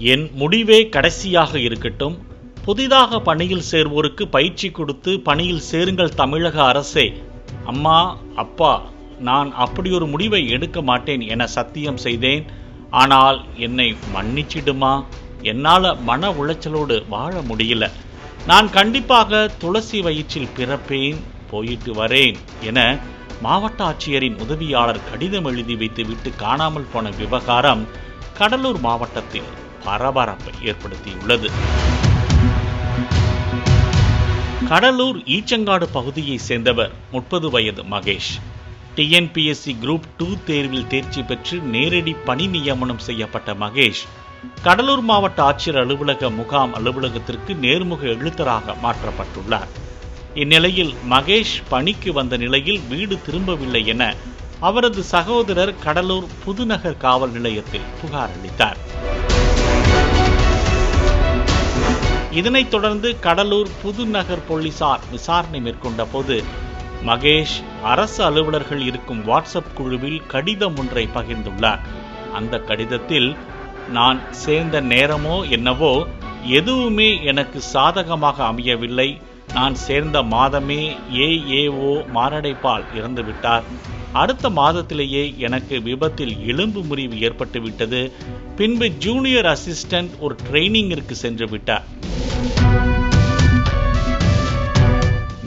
என் முடிவே கடைசியாக இருக்கட்டும். புதிதாக பணியில் சேர்வோருக்கு பயிற்சி கொடுத்து பணியில் சேருங்கள் தமிழக அரசே. அம்மா, அப்பா, நான் அப்படி ஒரு முடிவை எடுக்க மாட்டேன் என சத்தியம் செய்தேன். ஆனால் என்னை மன்னிச்சிடுமா? என்னால் மன உளைச்சலோடு வாழ முடியல. நான் கண்டிப்பாக துளசி வயிற்றில் பிறப்பேன், போயிட்டு வரேன் என மாவட்ட ஆட்சியரின் உதவியாளர் கடிதம் எழுதி வைத்துவிட்டு காணாமல் போன விவகாரம் கடலூர் மாவட்டத்தில் பரபரப்பை ஏற்படுத்தியுள்ளது. கடலூர் ஈச்சங்காடு பகுதியை சேர்ந்தவர் 30 வயது மகேஷ். டிஎன்பிஎஸ்சி குரூப் 2 தேர்வில் தேர்ச்சி பெற்று நேரடி பணி நியமனம் செய்யப்பட்ட மகேஷ் கடலூர் மாவட்ட ஆட்சியர் அலுவலக முகாம் அலுவலகத்திற்கு நேர்முக எழுத்தராக மாற்றப்பட்டுள்ளார். இந்நிலையில் மகேஷ் பணிக்கு வந்த நிலையில் வீடு திரும்பவில்லை என அவரது சகோதரர் கடலூர் புதுநகர் காவல் நிலையத்தில் புகார் அளித்தார். இதனைத் தொடர்ந்து கடலூர் புதுநகர் போலீசார் விசாரணை மேற்கொண்ட போது மகேஷ் அரசு அலுவலர்கள் இருக்கும் வாட்ஸ்அப் குழுவில் கடிதம் ஒன்றை பகிர்ந்துள்ளார். அந்த கடிதத்தில், நான் சேர்ந்த நேரமோ என்னவோ எதுவுமே எனக்கு சாதகமாக அமையவில்லை. நான் சேர்ந்த மாதமே ஏஏஓ மாரடைப்பால் இறந்துவிட்டார். அடுத்த மாதத்திலேயே எனக்கு விபத்தில் எலும்பு முறிவு ஏற்பட்டுவிட்டது. பின்பு ஜூனியர் அசிஸ்டன்ட் ஒரு ட்ரைனிங்கிற்கு சென்று விட்டார்.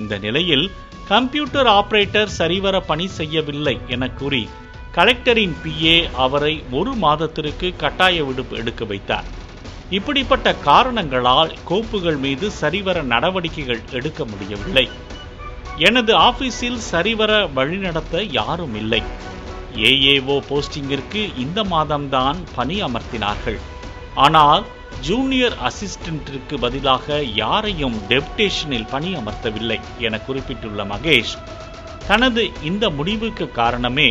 இந்த நிலையில் கம்ப்யூட்டர் ஆபரேட்டர் சரிவர பணி செய்யவில்லை என கூறி கலெக்டரின் பிஏ அவரை 1 மாதத்திற்கு கட்டாய விடுப்பு எடுக்க வைத்தார். இப்படிப்பட்ட காரணங்களால் கோப்புகள் மீது சரிவர நடவடிக்கைகள் எடுக்க முடியவில்லை. எனது ஆபீஸில் சரிவர வழிநடத்த யாரும் இல்லை. ஏஏஓ போஸ்டிங்கிற்கு இந்த மாதம்தான் பணி அமர்த்தினார்கள். ஆனால் ஜூனியர் அசிஸ்டன்ட்டிற்கு பதிலாக யாரையும் டெப்டேஷனில் பணி அமர்த்தவில்லை என குறிப்பிட்டுள்ள மகேஷ், தனது இந்த முடிவுக்கு காரணமே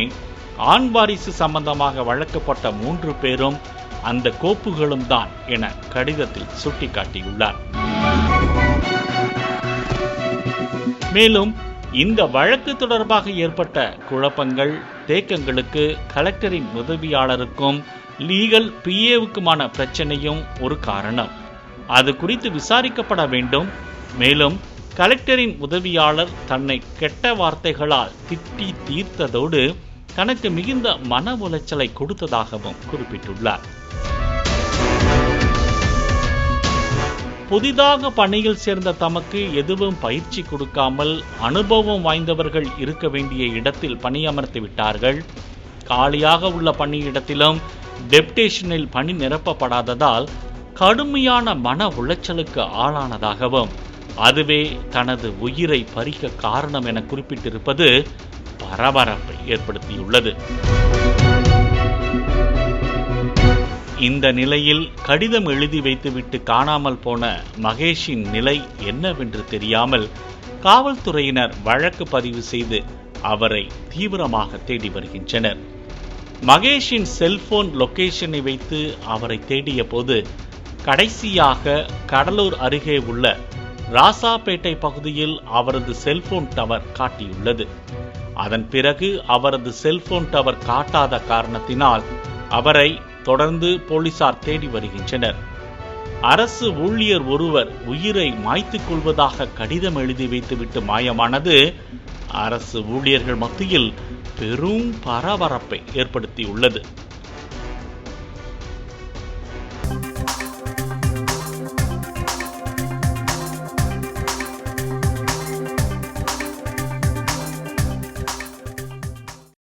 ஆண் வாரிசு சம்பந்தமாக வழக்கப்பட்ட 3 பேரும் அந்த கோப்புகளும் தான் என கடிதத்தில் சுட்டிக்காட்டியுள்ளார். மேலும் இந்த வழக்கு தொடர்பாக ஏற்பட்ட குழப்பங்கள், தேக்கங்களுக்கு கலெக்டரின் உதவியாளருக்கும் லீகல் பிஏவுக்குமான பிரச்சனையும் ஒரு காரணம். அது குறித்து விசாரிக்கப்பட வேண்டும். மேலும் கலெக்டரின் உதவியாளர் தன்னை கெட்ட வார்த்தைகளால் திட்டி தீர்த்ததோடு தனக்கு மிகுந்த மன உளைச்சலை கொடுத்ததாகவும் குறிப்பிட்டுள்ளார். புதிதாக பணியில் சேர்ந்த தமக்கு எதுவும் பயிற்சி கொடுக்காமல் அனுபவம் வாய்ந்தவர்கள் இருக்க வேண்டிய இடத்தில் பணியமர்த்தி விட்டார்கள். காலியாக உள்ள பணியிடத்திலும் டெப்டேஷனில் பணி நிரப்பப்படாததால் கடுமையான மன உளைச்சலுக்கு ஆளானதாகவும் அதுவே தனது உயிரை பறிக்க காரணம் என குறிப்பிட்டிருப்பது பரபரப்பை ஏற்படுத்தியுள்ளது. இந்த நிலையில் கடிதம் எழுதி வைத்துவிட்டு காணாமல் போன மகேஷின் நிலை என்னவென்று தெரியாமல் காவல்துறையினர் வழக்கு பதிவு செய்து அவரை தீவிரமாக தேடி வருகின்றனர். மகேஷின் செல்போன் லொகேஷனை வைத்து அவரை தேடிய போது கடைசியாக கடலூர் அருகே உள்ள ராசாப்பேட்டை பகுதியில் அவரது செல்போன் டவர் காட்டியுள்ளது. அதன் பிறகு அவரது செல்போன் டவர் காட்டாத காரணத்தினால் அவரை தொடர்ந்து போலீசார் தேடி வருகின்றனர். அரசு ஊழியர் ஒருவர் உயிரை மாய்த்துக் கொள்வதாக கடிதம் எழுதி வைத்துவிட்டு மாயமானது அரசு ஊழியர்கள் மத்தியில் பெரும் பரபரப்பை ஏற்படுத்தியுள்ளது.